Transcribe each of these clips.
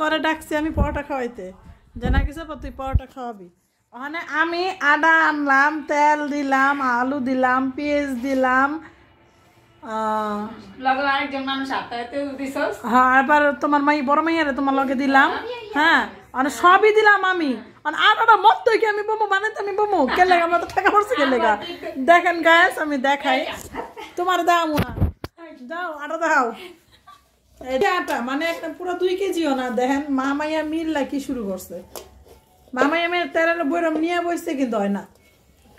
তোরে ডাকছি আমি পরোটা খাওয়াইতে যে না কিছু তুই পরোটা খাওয়াবি ওখানে আমি আদা আনলাম তেল দিলাম আলু দিলাম পেঁয়াজ দিলাম হ্যাঁ এবার তোমার মাই বড় মাইয়ারে তোমার লগে দিলাম হ্যাঁ মানে সবই দিলাম আমি আটাটা মত কি আমি বমু মানে আমি বমু কে লেগা আমার তো টাকা পড়ছে কে লেগা দেখেন গাইস আমি দেখাই তোমার দাও না যাও আটা দাও এটা আটা মানে একটা পুরো 2 কেজিও না দেখেন মা মাইয়া মিল্লা কি শুরু করছে মা মাইয়া মেয়ের তেলের বইরম নিয়ে বসছে কিন্তু হয় না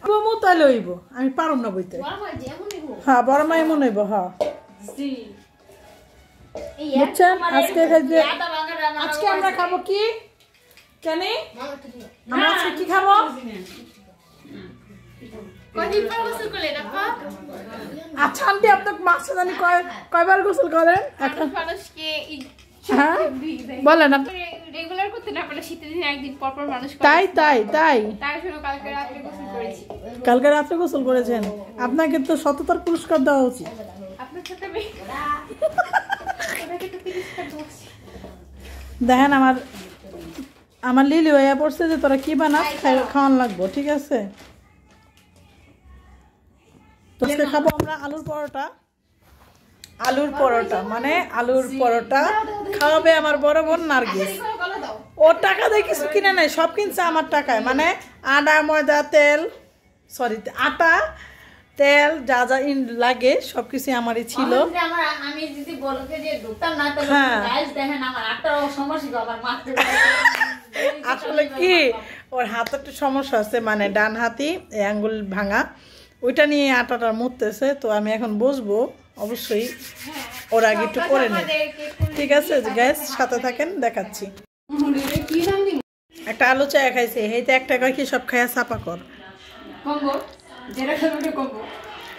বমু তাইলে হইব আমি পারুম না বইতে হ্যাঁ বড় মাই এমন হইব হ্যাঁ বুঝছেন আজকে আমরা খাবো কি জানি আমরা আজকে কি খাবো আচ্ছা আন্টি আপনার মাছ জানি কয়বার গোসল করেন এখন হ্যাঁ বলেন রেগুলার করতে না পারলে শীতের দিনে একদিন পর পর মানুষ তাই তাই তাই তাই শুনো কালকে রাতে গোসল করেছি কালকে রাতে গোসল করেছেন আপনাকে তো সততার পুরস্কার দেওয়া উচিত আপনার সাথে দেখেন আমার লিলি হয়ে পড়ছে যে তোরা কি বানাস খাওয়ান লাগবো ঠিক আছে তো আজকে খাবো আমরা আলুর পরোটা মানে আলুর পরোটা খাওয়াবে আমার বড় বোন নার্গিস ওর টাকা দিয়ে কিছু কিনে নাই সব কিনছে আমার টাকায় মানে আটা ময়দা তেল সরি আটা তেল যা যা লাগে সবকিছু আমারই ছিল আসলে কি ওর হাতে একটু সমস্যা আছে মানে ডান হাতি আঙ্গুল ভাঙা ওইটা নিয়ে আটাটা মুড়তেছে তো আমি এখন বসবো অবশ্যই ওর আগে একটু করে নেই ঠিক আছে গ্যাস সাথে থাকেন দেখাচ্ছি একটা আলু চা খাইছে এইতে একটা কয় কি সব খাইয়া চাপা কর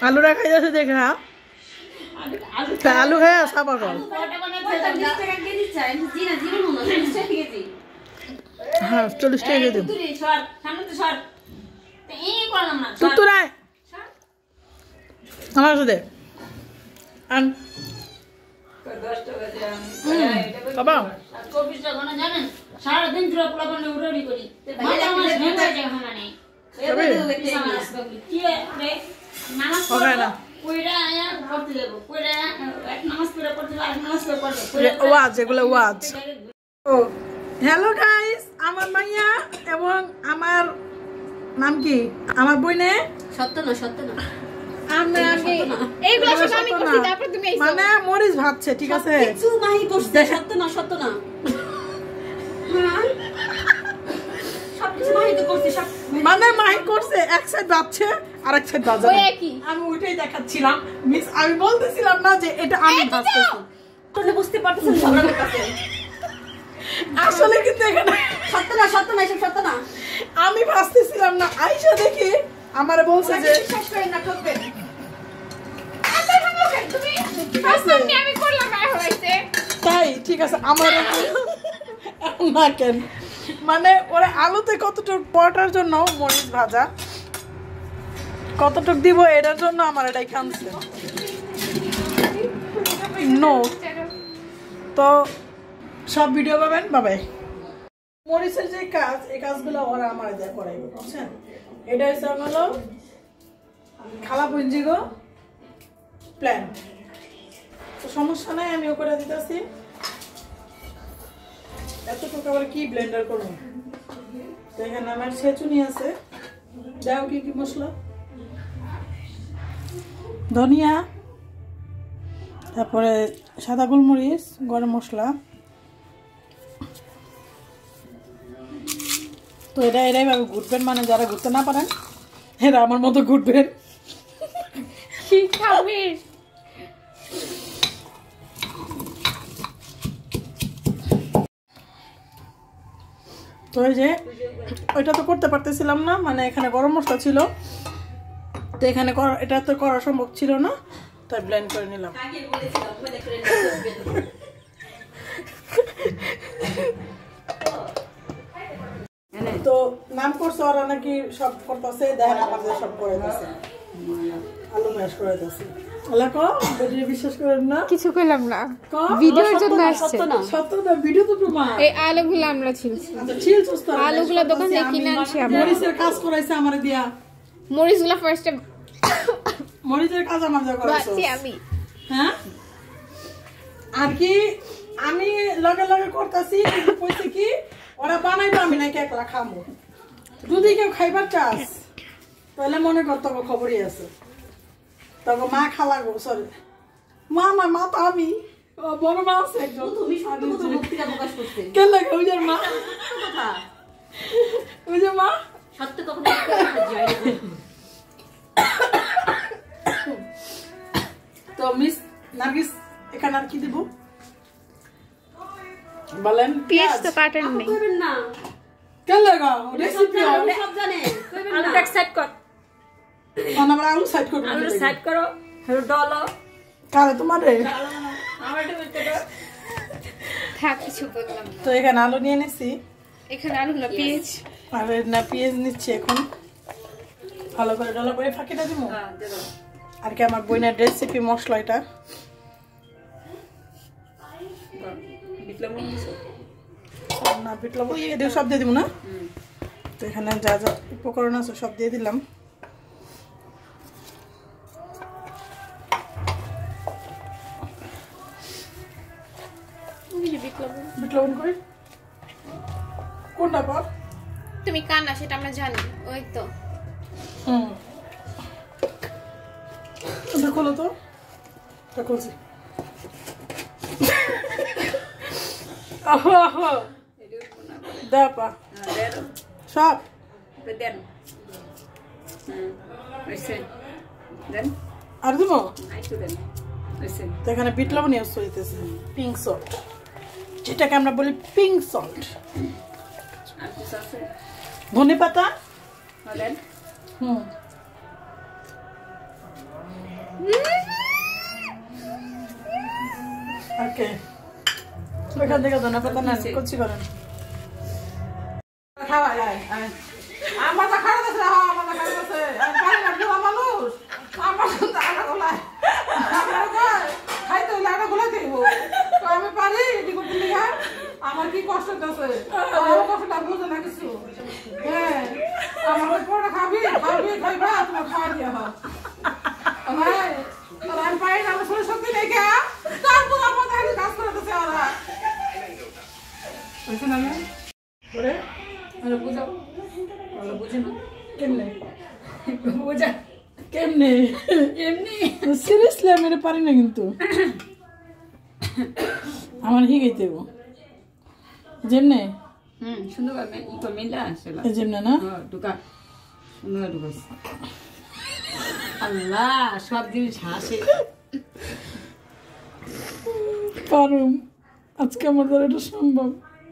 আলুরা খাই যাচ্ছে দেখা আলু খাইয়া চাপা কর হ্যাঁ 40 টাকা দিন তুতুরাই আমার সাথে আন বাবা 24 টাকা না জানেন সারা দিন ধরে পোলাপানে উড়াউড়ি করি মাথা আমার ভেঙে যায় মানে কি রে নামাজ পড়া কইরা আয়া করতে যাব কইরা এক নামাজ পড়তে আর নামাজ পড়তে ওয়াজ এগুলো ওয়াজ ও হ্যালো গাইস আমার মাইয়া এবং আমার নাম কি আমার বইনে সত্য না মানে মরিচ ভাবছে ঠিক আছে সত্য না মানে মাহি করছে এক সাইড ভাবছে আর এক সাইড বাজে আমি ওইটাই দেখাচ্ছিলাম মিস আমি বলতেছিলাম না যে এটা আমি ভাবতেছি বুঝতে পারতেছেন ঝগড়া করতেছেন আসলে কিন্তু এখানে সত্য না এসব সত্য না আমি ভাবতেছিলাম না আয়শা দেখি আমারে বলছে যে বিশ্বাস করেন না ঠকবেন তাই ঠিক আছে আমার না কেন মানে ওরা আলুতে কতটুকু পরোটার জন্য মরিচ ভাজা কতটুকু দিব এটার জন্য আমার এটাই কাঁদছে নো তো সব ভিডিও পাবেন বাবাই মরিচের যে কাজ এই কাজগুলো ওরা আমার যা করাইবে বুঝছেন এটা হচ্ছে হলো খালা পুঞ্জি গো প্ল্যান তো সমস্যা নাই আমিও করে দিতেছি এতটুকু আবার কি ব্লেন্ডার করবো তো এখানে আমার ছেঁচুনি আছে দাও কি কি মশলা ধনিয়া তারপরে সাদা গোলমরিচ গরম মশলা তো এরাই ভাবে ঘুরবেন মানে যারা ঘুরতে না পারেন এরা আমার মতো ঘুরবেন তো এই যে ওইটা তো করতে পারতেছিলাম না মানে এখানে গরম মশলা ছিল তো এখানে এটা তো করা সম্ভব ছিল না তাই ব্লেন্ড করে নিলাম তো নাম করছে ওরা নাকি সব করতেছে দেখেন আমাদের সব করে দিচ্ছে আলু ম্যাশ করে দিচ্ছে আল্লাহ কো বডিরে বিশ্বাস করেন না কিছু কইলাম না কো ভিডিওর জন্য আসছে সত্য না ভিডিও তো প্রমাণ এই আলুগুলো আমরা ছিলছি আচ্ছা ছিলছস তো আলুগুলো দোকান থেকে কিনে আনছি আমরা মরিচের কাজ করাইছে আমারে দিয়া মরিচগুলো ফার্স্টে মরিচের কাজ আমার যা করাইছো বাচ্চি আমি হ্যাঁ আর কি আমি লগে লগে করতেছি কিন্তু কইছে কি ওরা বানাইবো আমি নাকি একলা খামু যদি কেউ খাইবার চাস তাহলে মনে কর তোকে খবরই আছে তোকে মা খালা গো সরি মা না মা তো আমি বড় মা আছে একজন তুমি সত্য কথা মুক্তিটা প্রকাশ করতে কেন লাগে ওই যে মা কথা ওই যে মা সত্য কখনো জয় তো মিস নার্গিস এখানে আর কি দিব বলেন পেঁয়াজ তো কাটেন নেই কইবেন না কেন লাগা রেসিপি সব জানে কইবেন না আলু সাইড কর আমরা আলু সাইড করব আলু সাইড করো হেরো ডলো কারে তোমার রে আমার তো থাক কিছু বললাম না তো এখানে আলু নিয়ে নিছি এখানে আলু না পেঁয়াজ আর না পেঁয়াজ নিচ্ছি এখন ভালো করে ডলা করে ফাঁকিটা দিব হ্যাঁ দে দাও আর কি আমার বইনের রেসিপি মশলা এটা বিটলা মন দিছো না পিটলা বই এটা সব দিয়ে দিব না তো এখানে যা যা উপকরণ আছে সব দিয়ে দিলাম বিটলা বন করে কোনটা পর তুমি কান্না সেটা আমরা জানি ওই তো হুম এটা খোলো তো এটা খুলছি আহো দাপা দেন সব দেন ওইসে দেন আর দিব আইতো দেন ওইসে তো এখানে বিট লবণ ইউজ হইতেছে পিঙ্ক সল্ট যেটাকে আমরা বলি পিঙ্ক সল্ট আর কিছু আছে ধনে পাতা দেন হুম ওকে এখান থেকে ধনে পাতা নেন কুচি করেন খাওয়া যায় আমার তো খারাপ আছে আমার তো খারাপ আছে পারি না বুড়া মানুষ আমার তো আটা গোলায় খাইতে হইলে আটা গোলাই দেবো তো আমি পারি এটি করতে লিখা আমার কি কষ্ট আছে আমার কষ্টটা বুঝে না কিছু হ্যাঁ আমার ওই পরে খাবি খাইবা তোমার খাওয়া দিয়ে হয় হ্যাঁ তোর আমি পারি না আমার শরীর শক্তি নেই কে তারপর আমার তাহলে কাজ করতেছে ওরা বুঝছেন আমি করে আরে বুঝাও ভালো বুঝে না কেমনে বুঝা কেমনে এমনি সিরিয়াসলি আমি এটা পারি না কিন্তু আমার হিগাইতে গো যেমনে সুন্দর করে ই তো মিলা আসলে যেমনে না হ্যাঁ ঢুকা সুন্দর ঢুকাইছে আল্লাহ সব জিনিস হাসে পারুম আজকে আমার দ্বারা এটা সম্ভব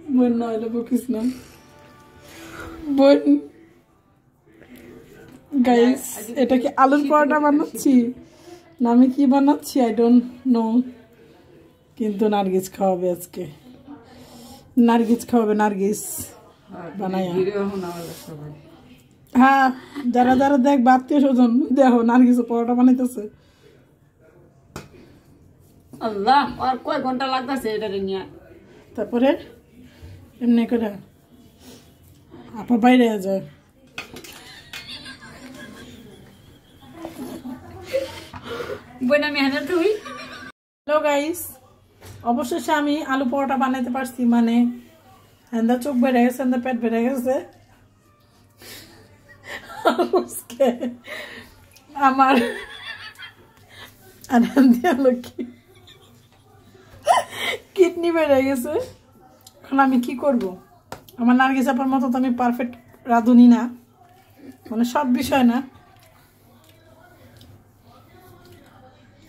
বোন না হলে বকিস না বোন গাইস এটা কি আলুর পরোটা বানাচ্ছি না আমি কি বানাচ্ছি আই ডোন্ট নো কিন্তু নার্গিস খাওয়াবে আজকে নার্গিস খাওয়াবে নার্গিস বানাইয়া ভিডিও হন আমাদের সবাই হ্যাঁ যারা যারা দেখবে আত্মীয় স্বজন দেখো নার্গিস পরোটা বানাইতেছে আল্লাহ আর কয় ঘন্টা লাগতেছে এটা নিয়ে তারপরে এমনি করে আপা বাইরে যায় বইনা আমি হাজার তুই হ্যালো গাইস অবশেষে আমি আলু পরোটা বানাইতে পারছি মানে এন্দা চোখ বেড়ে গেছে এন্দা পেট বেড়ে গেছে আজকে আমার কিডনি বেড়ে গেছে এখন আমি কি করব আমার নার্গিস আপার মতো তো আমি পারফেক্ট রাঁধুনি না মানে সব বিষয় না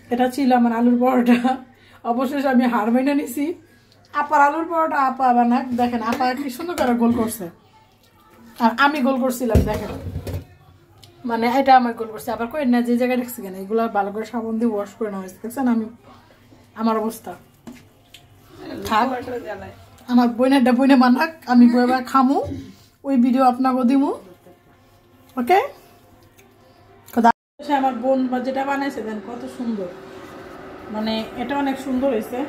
এটা ছিল আমার আলুর পরোটা অবশেষে আমি হার মেনে নিছি আপার আলুর পরোটা আপা বানাক দেখেন আপা কি সুন্দর করে গোল করছে আর আমি গোল করছিলাম দেখেন মানে এটা আমার গোল করছে আবার কই না যে জায়গায় দেখছি কেন এগুলো ভালো করে সাবান দিয়ে ওয়াশ করে নেওয়া হয়েছে দেখছেন আমি আমার অবস্থা থাক আমার বইনেরটা বইনে বানাক আমি বইবার খামু ওই ভিডিও আপনাকে দিমু ওকে আমার বোন যেটা বানাইছে দেন কত সুন্দর, মানে এটা অনেক সুন্দর হয়েছে।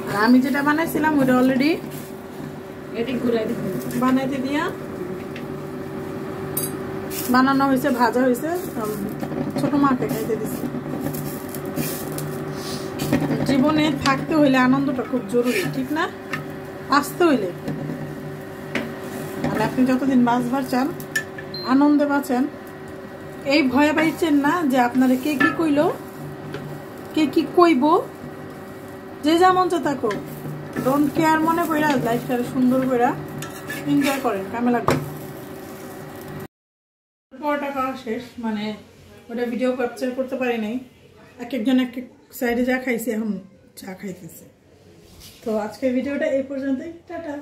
আর আমি যেটা বানাইছিলাম ওটা অলরেডি বানাইতে দিয়া বানানো হয়েছে, ভাজা হয়েছে, ছোট মাকে খাইতে দিচ্ছে। জীবনে থাকতে হইলে আনন্দটা খুব জরুরি, ঠিক না? আসতে হইলে, আর আপনি যতদিন বাঁচবার চান, আনন্দে বাঁচেন, এই ভয়ে পাইছেন না যে আপনারা কে কি কইল, কে কি কইব, যে যেমন চা থাকো, ডোন্ট কেয়ার মনে কইরা লাইফটা সুন্দর কইরা এনজয় করেন। কেমন লাগবে? পরোটা খাওয়া শেষ, মানে ওটা ভিডিও ক্যাপচার করতে পারি নাই, এক একজন এক এক সাইডে যা খাইছে এখন চা খাইতেছে। তো আজকের ভিডিওটা এই পর্যন্তই, টাটা।